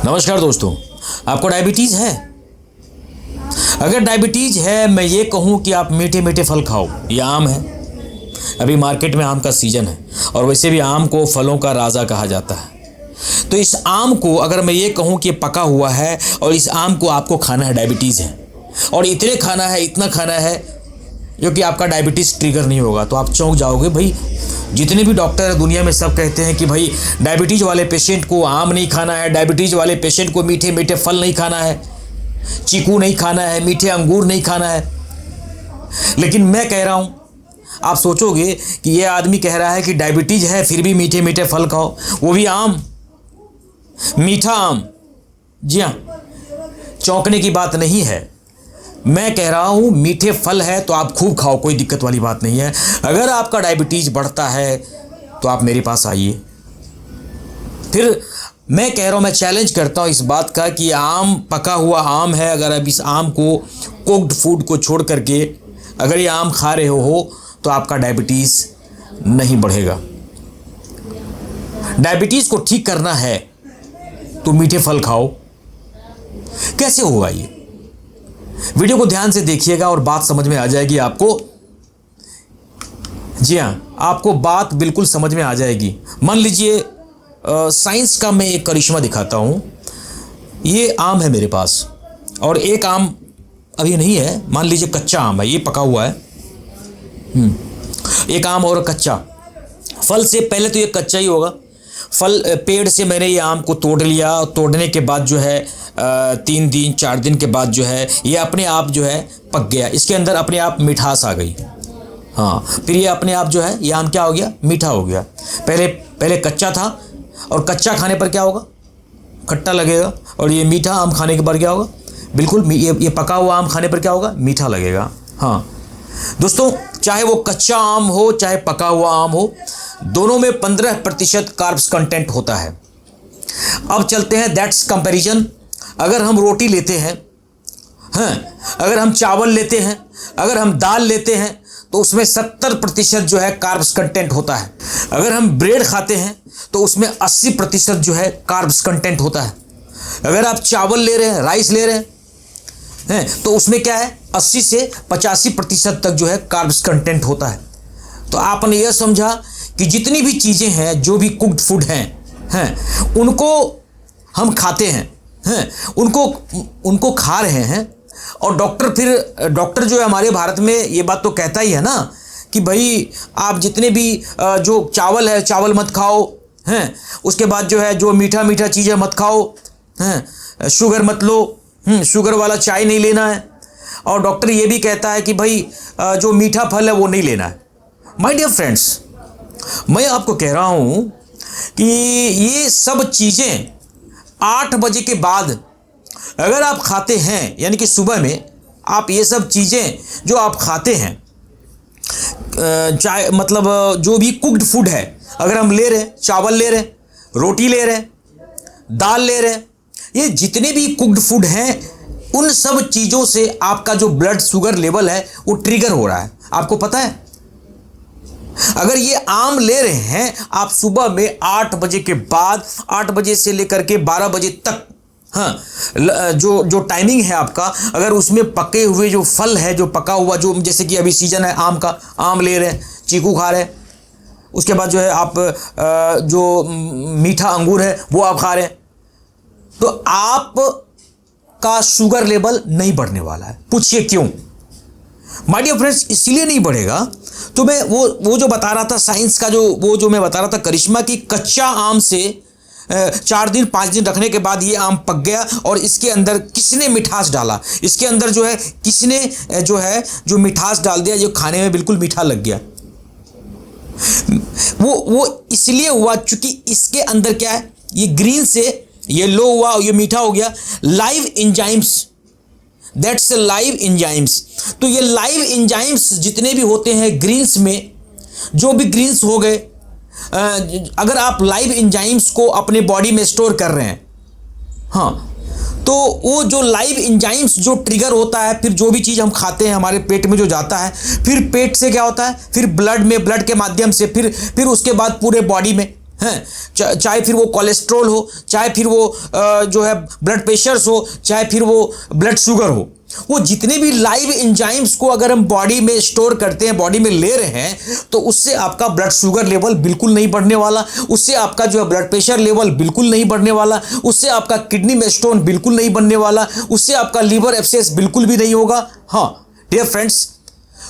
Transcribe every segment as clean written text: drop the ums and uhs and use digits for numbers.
नमस्कार दोस्तों, आपको डायबिटीज़ है? अगर डायबिटीज़ है, मैं ये कहूँ कि आप मीठे मीठे फल खाओ। ये आम है, अभी मार्केट में आम का सीज़न है और वैसे भी आम को फलों का राजा कहा जाता है। तो इस आम को अगर मैं ये कहूँ कि पका हुआ है और इस आम को आपको खाना है, डायबिटीज़ है और इतने खाना है, इतना खाना है जो कि आपका डायबिटीज़ ट्रिगर नहीं होगा, तो आप चौंक जाओगे। भाई जितने भी डॉक्टर है दुनिया में सब कहते हैं कि भाई डायबिटीज़ वाले पेशेंट को आम नहीं खाना है, डायबिटीज़ वाले पेशेंट को मीठे मीठे फल नहीं खाना है, चीकू नहीं खाना है, मीठे अंगूर नहीं खाना है। लेकिन मैं कह रहा हूँ, आप सोचोगे कि ये आदमी कह रहा है कि डायबिटीज़ है फिर भी मीठे मीठे फल खाओ, वो भी आम, मीठा आम। जी हाँ, चौंकने की बात नहीं है। मैं कह रहा हूँ मीठे फल है तो आप खूब खाओ, कोई दिक्कत वाली बात नहीं है। अगर आपका डायबिटीज़ बढ़ता है तो आप मेरे पास आइए। फिर मैं कह रहा हूँ, मैं चैलेंज करता हूँ इस बात का कि आम, पका हुआ आम है, अगर आप इस आम को, कुक्ड फूड को छोड़ करके अगर ये आम खा रहे हो तो आपका डायबिटीज़ नहीं बढ़ेगा। डायबिटीज़ को ठीक करना है तो मीठे फल खाओ। कैसे होगा ये? वीडियो को ध्यान से देखिएगा और बात समझ में आ जाएगी आपको। जी हाँ, आपको बात बिल्कुल समझ में आ जाएगी। मान लीजिए साइंस का मैं एक करिश्मा दिखाता हूँ। ये आम है मेरे पास और एक आम अभी नहीं है, मान लीजिए कच्चा आम है, ये पका हुआ है। एक आम और कच्चा। फल से पहले तो ये कच्चा ही होगा। फल पेड़ से मैंने ये आम को तोड़ लिया, तोड़ने के बाद जो है 3 दिन 4 दिन के बाद जो है ये अपने आप जो है पक गया, इसके अंदर अपने आप मिठास आ गई। हाँ, फिर ये अपने आप जो है ये आम क्या हो गया, मीठा हो गया। पहले कच्चा था और कच्चा खाने पर क्या होगा, खट्टा लगेगा, और ये मीठा आम खाने के बाद क्या होगा, बिल्कुल ये पका हुआ आम खाने पर क्या होगा, मीठा लगेगा। हाँ दोस्तों, चाहे वो कच्चा आम हो चाहे पका हुआ आम हो, दोनों में 15% कार्ब्स कंटेंट होता है। अब चलते हैं दैट्स कंपैरिजन। अगर हम रोटी लेते हैं, हाँ, अगर हम चावल लेते हैं, अगर हम दाल लेते हैं तो उसमें 70% जो है कार्ब्स कंटेंट होता है। अगर हम ब्रेड खाते हैं तो उसमें 80% जो है कार्ब्स कंटेंट होता है। अगर आप चावल ले रहे हैं, राइस ले रहे हैं तो उसमें क्या है, 80 से 85% तक जो है कार्ब्स कंटेंट होता है। तो आपने यह समझा कि जितनी भी चीज़ें हैं, जो भी कुक्ड फूड हैं, उनको हम खाते हैं, उनको खा रहे हैं। और डॉक्टर जो है हमारे भारत में ये बात तो कहता ही है ना कि भाई आप जितने भी जो चावल है, चावल मत खाओ, उसके बाद जो है जो मीठा मीठा चीज़ें मत खाओ, शुगर मत लो, शुगर वाला चाय नहीं लेना है। और डॉक्टर ये भी कहता है कि भाई जो मीठा फल है वो नहीं लेना है। माय डियर फ्रेंड्स, मैं आपको कह रहा हूँ कि ये सब चीज़ें 8 बजे के बाद अगर आप खाते हैं, यानी कि सुबह में आप ये सब चीज़ें जो आप खाते हैं, चाहे मतलब जो भी कुक्ड फूड है, अगर हम ले रहे हैं, चावल ले रहे हैं, रोटी ले रहे हैं, दाल ले रहे हैं, ये जितने भी कुक्ड फूड हैं, उन सब चीज़ों से आपका जो ब्लड शुगर लेवल है वो ट्रिगर हो रहा है। आपको पता है, अगर ये आम ले रहे हैं आप सुबह में 8 बजे के बाद, 8 बजे से लेकर के 12 बजे तक, हाँ, जो टाइमिंग है आपका, अगर उसमें पके हुए जो फल है, जो पका हुआ, जो जैसे कि अभी सीजन है आम का, आम ले रहे हैं, चीकू खा रहे हैं, उसके बाद जो है आप जो मीठा अंगूर है वो आप खा रहे हैं, तो आप का शुगर लेवल नहीं बढ़ने वाला है। पूछिए क्यों? माय डियर फ्रेंड्स, इसलिए नहीं बढ़ेगा। तो मैं वो जो बता रहा था साइंस का, जो मैं बता रहा था करिश्मा की, कच्चा आम से 4 दिन 5 दिन रखने के बाद ये आम पक गया और इसके अंदर किसने मिठास डाला, इसके अंदर जो है किसने जो मिठास डाल दिया, जो खाने में बिल्कुल मीठा लग गया। वो इसलिए हुआ चूंकि इसके अंदर क्या है, ये ग्रीन से येलो हुआ, ये मीठा हो गया। Live enzymes, that's live enzymes. तो ये लाइव एंजाइम्स जितने भी होते हैं ग्रीन्स में, जो भी ग्रीन्स हो गए, अगर आप लाइव एंजाइम्स को अपने बॉडी में स्टोर कर रहे हैं, हाँ, तो वो जो लाइव एंजाइम्स जो ट्रिगर होता है, फिर जो भी चीज़ हम खाते हैं हमारे पेट में जो जाता है, फिर पेट से क्या होता है, फिर ब्लड के माध्यम से, फिर उसके बाद पूरे बॉडी में, हैं, चाहे फिर वो कोलेस्ट्रॉल हो, चाहे फिर वो जो है ब्लड प्रेशर हो, चाहे फिर वो ब्लड शुगर हो, वो जितने भी लाइव एंजाइम्स को अगर हम बॉडी में स्टोर करते हैं, बॉडी में ले रहे हैं, तो उससे आपका ब्लड शुगर लेवल बिल्कुल नहीं बढ़ने वाला, उससे आपका जो है ब्लड प्रेशर लेवल बिल्कुल नहीं बढ़ने वाला, उससे आपका किडनी में स्टोन बिल्कुल नहीं बनने वाला, उससे आपका लीवर एब्सेस बिल्कुल भी नहीं होगा। हाँ डियर फ्रेंड्स,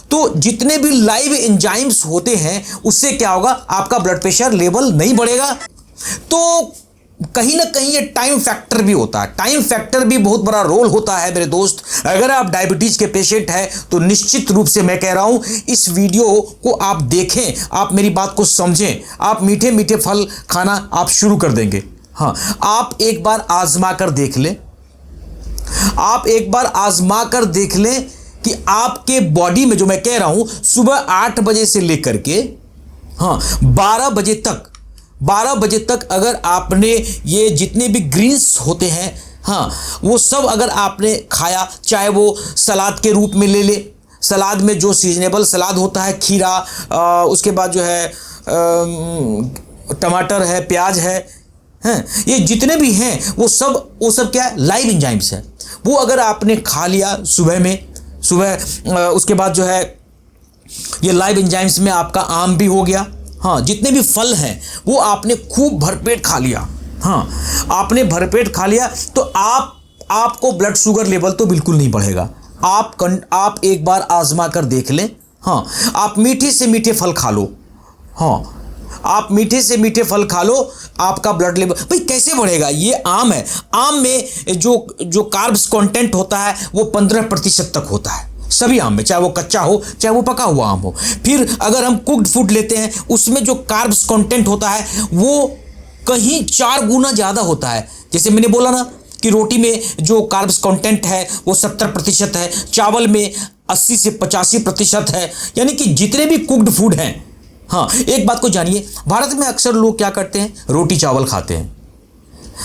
तो जितने भी लाइव एंजाइम्स होते हैं उससे क्या होगा, आपका ब्लड प्रेशर लेवल नहीं बढ़ेगा। तो कहीं ना कहीं ये टाइम फैक्टर भी होता है, टाइम फैक्टर भी बहुत बड़ा रोल होता है मेरे दोस्त। अगर आप डायबिटीज के पेशेंट हैं तो निश्चित रूप से मैं कह रहा हूं इस वीडियो को आप देखें, आप मेरी बात को समझें, आप मीठे मीठे फल खाना आप शुरू कर देंगे। हाँ, आप एक बार आजमा कर देख लें, आप एक बार आजमा कर देख लें कि आपके बॉडी में, जो मैं कह रहा हूं, सुबह 8 बजे से लेकर के 12 बजे तक अगर आपने ये जितने भी ग्रीन्स होते हैं, वो सब अगर आपने खाया, चाहे वो सलाद के रूप में ले ले, सलाद में जो सीजनेबल सलाद होता है, खीरा, उसके बाद जो है टमाटर है, प्याज है, ये जितने भी हैं वो सब क्या है, लाइव एंजाइम्स हैं। वो अगर आपने खा लिया सुबह, उसके बाद जो है ये लाइव एंजाइम्स में आपका आम भी हो गया। जितने भी फल हैं वो आपने खूब भरपेट खा लिया। आपने भरपेट खा लिया तो आपको ब्लड शुगर लेवल तो बिल्कुल नहीं बढ़ेगा। आप एक बार आजमा कर देख लें। आप मीठे से मीठे फल खा लो। आप मीठे से मीठे फल खा लो, आपका ब्लड लेवल भाई कैसे बढ़ेगा। ये आम है, आम में जो कार्ब्स कंटेंट होता है वो 15% तक होता है सभी आम में, चाहे वो कच्चा हो चाहे वो पका हुआ आम हो। फिर अगर हम कुक्ड फूड लेते हैं उसमें जो कार्ब्स कंटेंट होता है वो कहीं 4 गुना ज़्यादा होता है। जैसे मैंने बोला ना कि रोटी में जो कार्ब्स कंटेंट है वो 70% है, चावल में 80 से 85% है। यानी कि जितने भी कुक्ड फूड हैं, एक बात को जानिए, भारत में अक्सर लोग क्या करते हैं, रोटी चावल खाते हैं,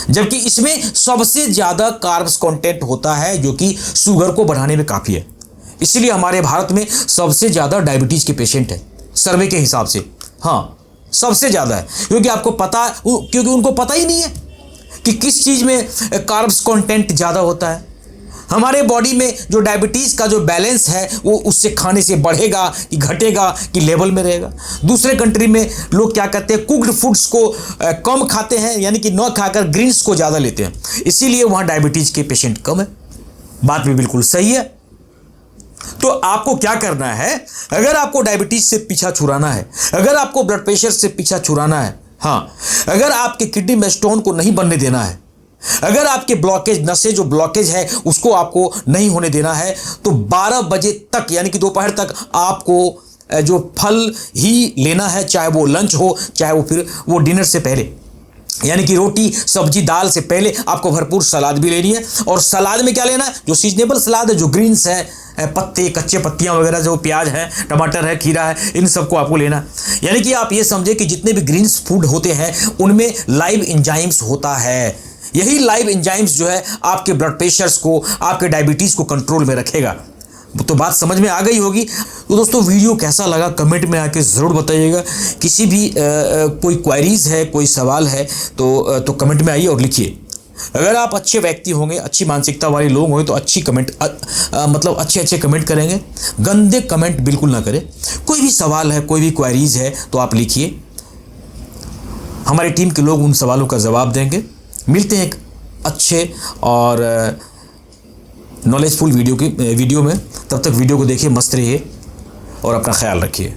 जबकि इसमें सबसे ज़्यादा कार्ब्स कंटेंट होता है जो कि शुगर को बढ़ाने में काफ़ी है। इसलिए हमारे भारत में सबसे ज़्यादा डायबिटीज़ के पेशेंट हैं सर्वे के हिसाब से। सबसे ज़्यादा है, क्योंकि उनको पता ही नहीं है कि किस चीज़ में कार्ब्स कंटेंट ज़्यादा होता है। हमारे बॉडी में जो डायबिटीज़ का जो बैलेंस है वो उससे खाने से बढ़ेगा कि घटेगा कि लेवल में रहेगा। दूसरे कंट्री में लोग क्या करते हैं, कुक्ड फूड्स को कम खाते हैं, यानी कि न खाकर ग्रीन्स को ज़्यादा लेते हैं, इसीलिए वहाँ डायबिटीज़ के पेशेंट कम है। बात भी बिल्कुल सही है। तो आपको क्या करना है, अगर आपको डायबिटीज से पीछा छुड़ाना है, अगर आपको ब्लड प्रेशर से पीछा छुड़ाना है, अगर आपके किडनी में स्टोन को नहीं बनने देना है, अगर आपके ब्लॉकेज, नसें जो ब्लॉकेज है उसको आपको नहीं होने देना है, तो 12 बजे तक यानी कि दोपहर तक आपको जो फल ही लेना है, चाहे वो लंच हो चाहे वो फिर वो डिनर से पहले, यानी कि रोटी सब्जी दाल से पहले आपको भरपूर सलाद भी लेनी है। और सलाद में क्या लेना है, जो सीजनेबल सलाद है, जो ग्रीन्स है, पत्ते, कच्चे पत्तियां वगैरह, जो प्याज है, टमाटर है, खीरा है, इन सबको आपको लेना। यानी कि आप ये समझे कि जितने भी ग्रीन्स फूड होते हैं उनमें लाइव एंजाइम्स होता है। यही लाइव एंजाइम्स जो है आपके ब्लड प्रेशर्स को, आपके डायबिटीज़ को कंट्रोल में रखेगा। तो बात समझ में आ गई होगी। तो दोस्तों वीडियो कैसा लगा कमेंट में आके ज़रूर बताइएगा। किसी भी कोई क्वेरीज है, कोई सवाल है तो कमेंट में आइए और लिखिए। अगर आप अच्छे व्यक्ति होंगे, अच्छी मानसिकता वाले लोग होंगे तो अच्छी कमेंट मतलब अच्छे कमेंट करेंगे, गंदे कमेंट बिल्कुल ना करें। कोई भी सवाल है, कोई भी क्वेरीज है तो आप लिखिए, हमारी टीम के लोग उन सवालों का जवाब देंगे। मिलते हैं एक अच्छे और नॉलेजफुल वीडियो में। तब तक वीडियो को देखिए, मस्त रहिए और अपना ख्याल रखिए।